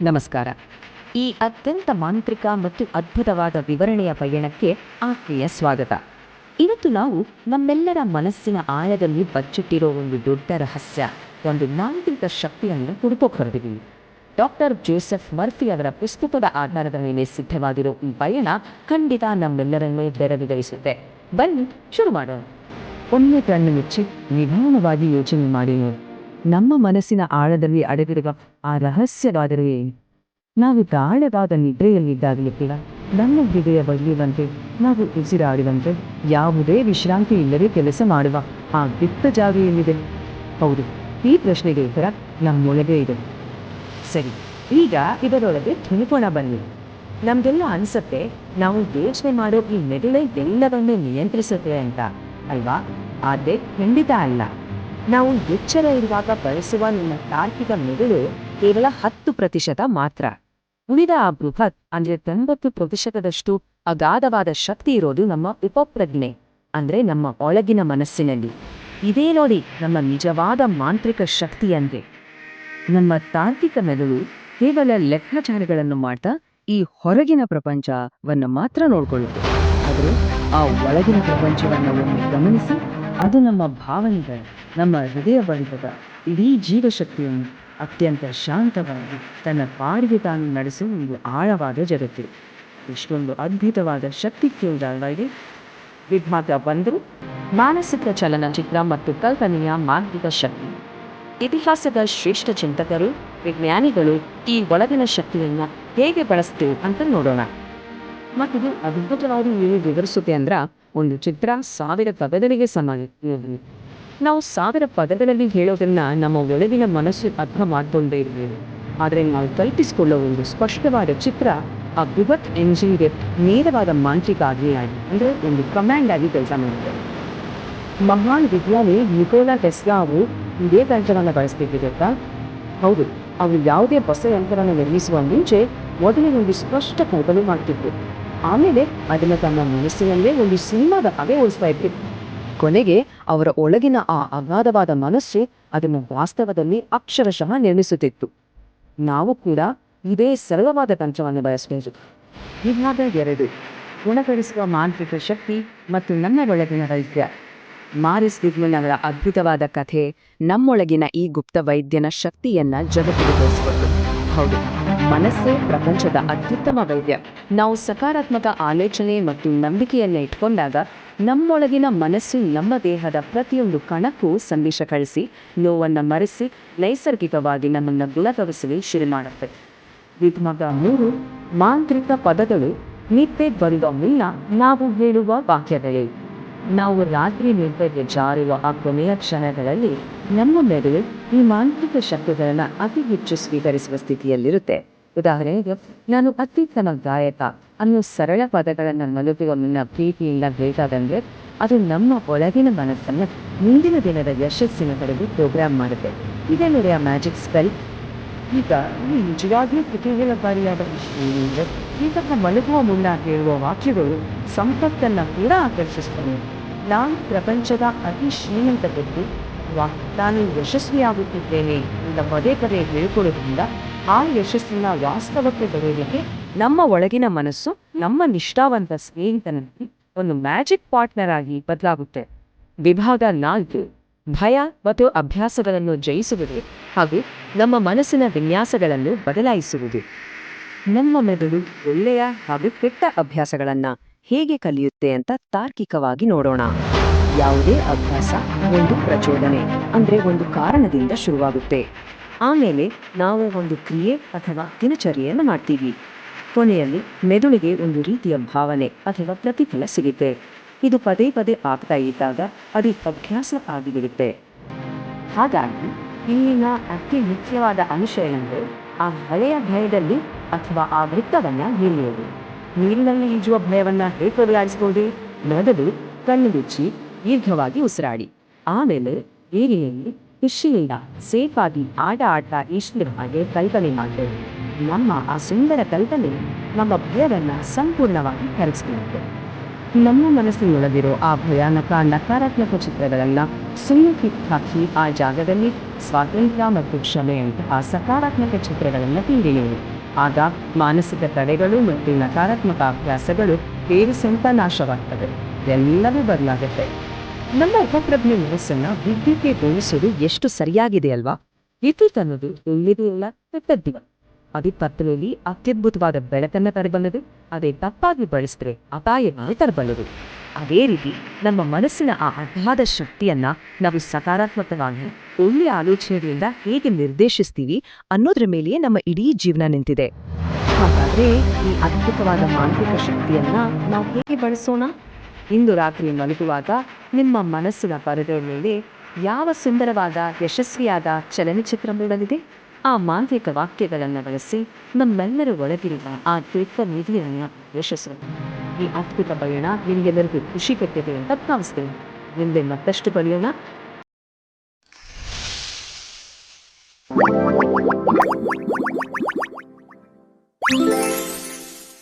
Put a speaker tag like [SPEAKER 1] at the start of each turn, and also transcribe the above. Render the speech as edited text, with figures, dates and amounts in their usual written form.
[SPEAKER 1] ನಮಸ್ಕಾರ. ಈ ಅತ್ಯಂತ ಮಾಂತ್ರಿಕ ಮತ್ತು ಅದ್ಭುತವಾದ ವಿವರಣೆಯ ಪಯಣಕ್ಕೆ ಆತ್ಮೀಯ ಸ್ವಾಗತ. ಇವತ್ತು ನಾವು ನಮ್ಮೆಲ್ಲರ ಮನಸ್ಸಿನ ಆಳದಲ್ಲಿ ಬಚ್ಚಿಟ್ಟಿರೋ ಒಂದು ದೊಡ್ಡ ರಹಸ್ಯ, ಒಂದು ಮಾಂತ್ರಿಕ ಶಕ್ತಿಯನ್ನು ಹುಡುಕೋಕೆ ಹೊರಟಿದ್ದೀವಿ. ಡಾಕ್ಟರ್ ಜೋಸೆಫ್ ಮರ್ಫಿ ಅವರ ಪುಸ್ತಕದ ಆಧಾರದ ಮೇಲೆ ಸಿದ್ಧವಾಗಿರೋ ಈ ಪಯಣ ಖಂಡಿತ ನಮ್ಮೆಲ್ಲರನ್ನೂ ಬೆರಗುಗೊಳಿಸುತ್ತೆ. ಬನ್ನಿ ಶುರು ಮಾಡೋಣ. ಒಮ್ಮೆ ಕಣ್ಣು ಮುಚ್ಚಿ ನಿಧಾನವಾಗಿ ಯೋಚನೆ ಮಾಡಿ ನೋಡಿ. ನಮ್ಮ ಮನಸ್ಸಿನ ಆಳದಲ್ಲಿ ಅಡಗಿರುವ ಆ ರಹಸ್ಯವಾದರೂ ಏನು? ನಾವು ಗಾಢವಾದ ನಿದ್ರೆಯಲ್ಲಿದ್ದಾಗಲಿಕ್ಕಿಲ್ಲ, ನಮ್ಮ ಹೃದಯ ಬಡಿಯುವಂತೆ, ನಾವು ಉಸಿರಾಡುವಂತೆ, ಯಾವುದೇ ವಿಶ್ರಾಂತಿ ಇಲ್ಲದೆ ಕೆಲಸ ಮಾಡುವ ಆ ಗುಪ್ತ ಜಾಗ ಎಲ್ಲಿದೆ? ಹೌದು, ಈ ಪ್ರಶ್ನೆಗೆ ಉತ್ತರ ನಮ್ಮೊಳಗೆ ಇದೆ. ಸರಿ, ಈಗ ಇದರೊಳಗೆ ತಿಳ್ಕೋಣ ಬನ್ನಿ. ನಮಗೆಲ್ಲ ಅನಿಸುತ್ತೆ ನಾವು ಯೋಚನೆ ಮಾಡೋ ಈ ಮೆದುಳೆ ಎಲ್ಲವನ್ನೂ ನಿಯಂತ್ರಿಸುತ್ತೆ ಅಂತ, ಅಲ್ವಾ? ಆದರೆ ಖಂಡಿತ ಅಲ್ಲ. ನಾವು ಎಚ್ಚರ ಇರುವಾಗ ಬಳಸುವ ನಿಮ್ಮ ತಾರ್ಕಿಕ ಮೆದುಳು ಕೇವಲ 10% ಮಾತ್ರ. ಉಳಿದ ಆ ಬೃಹತ್ ಅಂದರೆ 90%ದಷ್ಟು ಅಗಾಧವಾದ ಶಕ್ತಿ ಇರೋದು ನಮ್ಮ ಉಪಪ್ರಜ್ಞೆ, ಅಂದರೆ ನಮ್ಮ ಒಳಗಿನ ಮನಸ್ಸಿನಲ್ಲಿ. ಇದೇ ನೋಡಿ ನಮ್ಮ ನಿಜವಾದ ಮಾಂತ್ರಿಕ ಶಕ್ತಿ ಅಂದರೆ. ನಮ್ಮ ತಾರ್ಕಿಕ ಮೆದುಳು ಕೇವಲ ಲೆಕ್ಕಾಚಾರಗಳನ್ನು ಮಾಡ್ತಾ ಈ ಹೊರಗಿನ ಪ್ರಪಂಚವನ್ನು ಮಾತ್ರ ನೋಡ್ಕೊಳ್ಳುತ್ತೆ. ಆದರೆ ಆ ಒಳಗಿನ ಪ್ರಪಂಚವನ್ನು ಒಮ್ಮೆ ಗಮನಿಸಿ, ಅದು ನಮ್ಮ ಭಾವನೆಗಳು, ನಮ್ಮ ಹೃದಯ ಬಡಿತದ ಇಡೀ ಜೀವಶಕ್ತಿಯನ್ನು ಅತ್ಯಂತ ಶಾಂತವಾಗಿ ತನ್ನ ಪಾಡಿಗೆ ತಾನು ನಡೆಸುವ ಒಂದು ಆಳವಾದ ಜಗತ್ತು. ಇಷ್ಟೊಂದು ಅದ್ಭುತವಾದ ಶಕ್ತಿ ಕೇಳಿದಾಗ ವಿಭಾಗ ಬಂದರೂ ಮಾನಸಿಕ ಚಲನಚಿತ್ರ ಮತ್ತು ಕಲ್ಪನೆಯ ಮಾಂತ್ರಿಕ ಶಕ್ತಿ. ಇತಿಹಾಸದ ಶ್ರೇಷ್ಠ ಚಿಂತಕರು, ವಿಜ್ಞಾನಿಗಳು ಈ ಒಳಗಿನ ಶಕ್ತಿಯನ್ನು ಹೇಗೆ ಬಳಸ್ತೀವಿ ಅಂತ ನೋಡೋಣ. ಮತ್ತು ಇದು ಅದ್ಭುತವಾಗಿ ವಿವರಿಸುತ್ತೆ ಅಂದ್ರೆ, ಒಂದು ಚಿತ್ರ 1000 ಪದಗಳಿಗೆ ಸಮಾನ. ನಾವು 1000 ಪದಗಳಲ್ಲಿ ಹೇಳೋದನ್ನ ನಮ್ಮ ಒಳಗಿನ ಮನಸ್ಸು ಅರ್ಥ ಮಾಡ್ಕೊಂಡೇ ಇರಬೇಕು. ಆದರೆ ನಾವು ಕಲ್ಪಿಸಿಕೊಳ್ಳೋ ಒಂದು ಸ್ಪಷ್ಟವಾದ ಚಿತ್ರ ಆ ಬೃಹತ್ ಎಂಜಿನ್ಗೆ ನೇರವಾದ ಮಾಂತ್ರಿಕ ಆಜ್ಞೆಯಾಗಿ, ಅಂದರೆ ಒಂದು ಕಮಾಂಡ್ ಆಗಿ ಕೆಲಸ ಮಾಡುತ್ತೆ. ಮಹಾನ್ ವಿಜ್ಞಾನಿ ನಿಕೋಲಾ ಟೆಸ್ಲಾ ಅವರು ಇದೇ ತಂತ್ರವನ್ನು ಬಳಸ್ತಿದ್ದ. ಹೌದು, ಅವರು ಯಾವುದೇ ಹೊಸ ಯಂತ್ರವನ್ನು ನಿರ್ಮಿಸುವ ಮುಂಚೆ ಮೊದಲೇ ಒಂದು ಸ್ಪಷ್ಟ ಕಲ್ಪನೆ ಮಾಡ್ತಿದ್ರು. ಆಮೇಲೆ ಅದನ್ನು ತಮ್ಮ ಮನಸ್ಸಿನಲ್ಲೇ ಒಂದು ಸಿನಿಮಾದ ಹಾಗೆ ಓಡಿಸ್ತಾ ಇದ್ರು. ಕೊನೆಗೆ ಅವರ ಒಳಗಿನ ಆ ಅಗಾಧವಾದ ಮನಸ್ಸು ಅದನ್ನು ವಾಸ್ತವದಲ್ಲಿ ಅಕ್ಷರಶಃ ನಿರ್ಮಿಸುತ್ತಿತ್ತು. ನಾವು ಕೂಡ ಇದೇ ಸರಳವಾದ ತಂತ್ರವನ್ನು ಬಳಸಬಹುದು. ವಿಭಾಗ 2: ಗುಣಪಡಿಸುವ ಮಾಂತ್ರಿಕ ಶಕ್ತಿ ಮತ್ತು ನನ್ನ ಒಳಗಿನ ರಹಸ್ಯ. ಮಾರಿಸ್ ಲಿಗ್ಮನ್ ಅವರ ಅದ್ಭುತವಾದ ಕಥೆ ನಮ್ಮೊಳಗಿನ ಈ ಗುಪ್ತ ವೈದ್ಯನ ಶಕ್ತಿಯನ್ನ ಜಗತ್ತಿಗೆ ತೋರಿಸಿಕೊಟ್ಟು. ಹೌದು, ಮನಸ್ಸೇ ಪ್ರಪಂಚದ ಅತ್ಯುತ್ತಮ ವೈದ್ಯ. ನಾವು ಸಕಾರಾತ್ಮಕ ಆಲೋಚನೆ ಮತ್ತು ನಂಬಿಕೆಯನ್ನು ಇಟ್ಕೊಂಡಾಗ ನಮ್ಮೊಳಗಿನ ಮನಸ್ಸು ನಮ್ಮ ದೇಹದ ಪ್ರತಿಯೊಂದು ಕಣಕ್ಕೂ ಸಂದೇಶ ಕಳಿಸಿ ನೋವನ್ನು ಮರೆಸಿ ನೈಸರ್ಗಿಕವಾಗಿ ನಮ್ಮನ್ನು ಗುಣಪಡಿಸಲು ಶುರು ಮಾಡುತ್ತೆ. ವಿಭಾಗ 3: ಮಾಂತ್ರಿಕ ಪದಗಳು. ನಿದ್ದೆ ಬರುವ ಮುನ್ನ ನಾವು ಹೇಳುವ ವಾಕ್ಯಗಳೇ. ನಾವು ರಾತ್ರಿ ನಿದ್ರೆಗೆ ಜಾರುವ ಆ ಕೊನೆಯ ಕ್ಷಣಗಳಲ್ಲಿ ನಮ್ಮ ಮೆದುಳು ಈ ಮಾಂತ್ರಿಕ ಶಬ್ದಗಳನ್ನು ಅತಿ ಹೆಚ್ಚು ಸ್ವೀಕರಿಸುವ ಸ್ಥಿತಿಯಲ್ಲಿರುತ್ತೆ. ಉದಾಹರಣೆಗೆ, ನಾನು ಅತ್ಯುತ್ತಮ ಗಾಯಕ ಅನ್ನೋ ಸರಳ ಪದಗಳನ್ನು ಮಲಗುವ ಮುನ್ನ ಪ್ರೀತಿಯಿಂದ ಬೇಕಾದಂಗೆ ಅದು ನಮ್ಮ ಒಳಗಿನ ಮನಸ್ಸನ್ನು ಮುಂದಿನ ದಿನದ ಯಶಸ್ಸಿನ ಕಡೆಗೆ ಪ್ರೋಗ್ರಾಮ್ ಮಾಡುತ್ತೆ. ಇದೇ ನೋಡಿ ಆ ಮ್ಯಾಜಿಕ್ ಸ್ಪೆಲ್. ಈಗ ನಿಜವಾಗಿಯೂ ಕುತೂಹಲಕಾರಿಯಾದ ವಿಷಯ, ಈಗ ಮಲಗುವ ಮುನ್ನ ಹೇಳುವ ವಾಕ್ಯಗಳು ಸಂಪತ್ತನ್ನು ಕೂಡ ಆಕರ್ಷಿಸ್ತವೆ. ನಾನು ಪ್ರಪಂಚದ ಅತಿ ಶ್ರೀಮಂತ ವ್ಯಕ್ತಿ, ನಾನು ಯಶಸ್ವಿಯಾಗುತ್ತಿದ್ದೇನೆ ಅಂತ ಪದೇ ಪದೇ ಹೇಳ್ಕೊಳ್ಳೋದ್ರಿಂದ ಆ ಯಶಸ್ಸಿನ ವಾಸ್ತವಕ್ಕೆ ಬರೋದಕ್ಕೆ ನಮ್ಮ ಒಳಗಿನ ಮನಸ್ಸು ನಮ್ಮ ನಿಷ್ಠಾವಂತ ಸ್ನೇಹಿತನಲ್ಲಿ ಒಂದು ಮ್ಯಾಜಿಕ್ ಪಾರ್ಟ್ನರ್ ಆಗಿ ಬದಲಾಗುತ್ತೆ. ವಿಭಾಗ 4: ಭಯ ಮತ್ತು ಅಭ್ಯಾಸಗಳನ್ನು ಜಯಿಸುವುದು ಹಾಗೂ ನಮ್ಮ ಮನಸ್ಸಿನ ವಿನ್ಯಾಸಗಳನ್ನು ಬದಲಾಯಿಸುವುದು. ನಮ್ಮ ಮೆದುಳು ಒಳ್ಳೆಯ ಹಾಗೂ ಕೆಟ್ಟ ಅಭ್ಯಾಸಗಳನ್ನು ಹೇಗೆ ಕಲಿಯುತ್ತೆ ಅಂತ ತಾರ್ಕಿಕವಾಗಿ ನೋಡೋಣ. ಯಾವುದೇ ಅಭ್ಯಾಸ ಒಂದು ಪ್ರಚೋದನೆ, ಅಂದರೆ ಒಂದು ಕಾರಣದಿಂದ ಶುರುವಾಗುತ್ತೆ. ಆಮೇಲೆ ನಾವು ಒಂದು ಕ್ರಿಯೆ ಅಥವಾ ದಿನಚರಿಯನ್ನು ಮಾಡ್ತೀವಿ. ಕೊನೆಯಲ್ಲಿ ಮೆದುಳಿಗೆ ಒಂದು ರೀತಿಯ ಭಾವನೆ ಅಥವಾ ಪ್ರತಿಫಲ ಸಿಗುತ್ತೆ. ಇದು ಪದೇ ಪದೇ ಆಗ್ತಾ ಇದ್ದಾಗ ಅದು ಅಭ್ಯಾಸ ಆಗಿಬಿಡುತ್ತೆ. ಹಾಗಾಗಿ ಇಲ್ಲಿನ ಅತಿ ಮುಖ್ಯವಾದ ಅಂಶ ಎಂದರೆ ಆ ಹಳೆಯ ಭಯದಲ್ಲಿ ಅಥವಾ ಆ ವೃತ್ತವನ್ನು ಹಿಡಿಯೋದು. ನೀರಿನಲ್ಲಿ ಈಜುವ ಭಯವನ್ನು ಹೇಗೆ ಬದಲಾಯಿಸಬಹುದು? ಮೊದಲು ಕಣ್ಣು ಮುಚ್ಚಿ ದೀರ್ಘವಾಗಿ ಉಸಿರಾಡಿ, ಆಮೇಲೆ ಏರಿಯಲ್ಲಿ ಖುಷಿಯಿಂದ ಸೇಫಾಗಿ ಆಟ ಈಶ್ವರ ಹಾಗೆ ಕಲ್ಪನೆ ಮಾಡಬೇಕು. ನಮ್ಮ ಆ ಸುಂದರ ಕಲ್ಪನೆ ನಮ್ಮ ಭಯವನ್ನು ಸಂಪೂರ್ಣವಾಗಿ ಕರಗಿಸ್ಕೊಳ್ಳುತ್ತೆ. ನಮ್ಮ ಮನಸ್ಸಿನೊಳಗಿರೋ ಆ ಭಯಾನಕ ನಕಾರಾತ್ಮಕ ಚಿತ್ರಗಳನ್ನು ಸುಮ್ಮನೆ ಹಾಕಿ ಆ ಜಾಗದಲ್ಲಿ ಸ್ವಾತಂತ್ರ್ಯ ಮತ್ತು ಕ್ಷಮೆಯಂತಹ ಸಕಾರಾತ್ಮಕ ಚಿತ್ರಗಳನ್ನು ತಿಳಿಯೋದು. ಆಗ ಮಾನಸಿಕ ತಡೆಗಳು ಮತ್ತು ನಕಾರಾತ್ಮಕ ಅಭ್ಯಾಸಗಳು ಬೇರು ಸಹಿತ ನಾಶವಾಗ್ತವೆ. ಎಲ್ಲವೂ ಬದಲಾಗುತ್ತೆ. ನಮ್ಮ ಉಪಪ್ರಜ್ಞೆ ಮನಸ್ಸನ್ನು ವಿದ್ಯುತ್ಗೊಳಿಸೋದು ಎಷ್ಟು ಸರಿಯಾಗಿದೆ ಅಲ್ವಾ? ವಿದ್ಯುತ್ ಅನ್ನೋದು ಒಳ್ಳೆಯದೂ ಅಲ್ಲ, ಕೆಟ್ಟದ್ದು. ಅಧಿಪತ್ರದಲ್ಲಿ ಅತ್ಯದ್ಭುತವಾದ ಬೆಳಕನ್ನು ತರಬಲ್ಲದು. ಅದೇ ತಪ್ಪಾಗಿ ಬಳಸಿದ್ರೆ ಅಪಾಯವನ್ನು ತರಬಲ್ಲದು. ಅದೇ ರೀತಿ ನಮ್ಮ ಮನಸ್ಸಿನ ಆ ಅಗಾಧ ಶಕ್ತಿಯನ್ನು ನಾವು ಸಕಾರಾತ್ಮಕವಾಗಿ ಒಳ್ಳೆಯ ಆಲೋಚನೆಗಳಿಂದ ಹೇಗೆ ನಿರ್ದೇಶಿಸ್ತೀವಿ ಅನ್ನೋದ್ರ ಮೇಲೆಯೇ ನಮ್ಮ ಇಡೀ ಜೀವನ ನಿಂತಿದೆ. ಹಾಗಾದರೆ ಈ ಅದ್ಭುತವಾದ ಮಾನಸಿಕ ಶಕ್ತಿಯನ್ನು ನಾವು ಹೇಗೆ ಬಳಸೋಣ? ಇಂದು ರಾತ್ರಿ ಮಲಗುವಾಗ ನಿಮ್ಮ ಮನಸ್ಸಿನ ಪರದೆಯ ಮೇಲೆ ಯಾವ ಸುಂದರವಾದ ಯಶಸ್ವಿಯಾದ ಚಲನಚಿತ್ರ ಮೂಡಲಿದೆ? ಆ ಮಾಂತ್ರಿಕ ವಾಕ್ಯಗಳನ್ನು ಬಳಸಿ ನಮ್ಮೆಲ್ಲರ ಒಳಗಿರುವ ಆ ದೀರ್ಘ ನಿಧಿಯನ್ನು ಯಶಸ್ಸು. ಈ ಅದ್ಭುತ ಪಯಣ ನಿಮಗೆಲ್ಲರಿಗೂ ಖುಷಿ ಕೊಟ್ಟಿದೆ ಅಂತ ಭಾವಿಸ್ತೇನೆ. ಮುಂದೆ ಮತ್ತಷ್ಟು ಪಡೆಯೋಣ.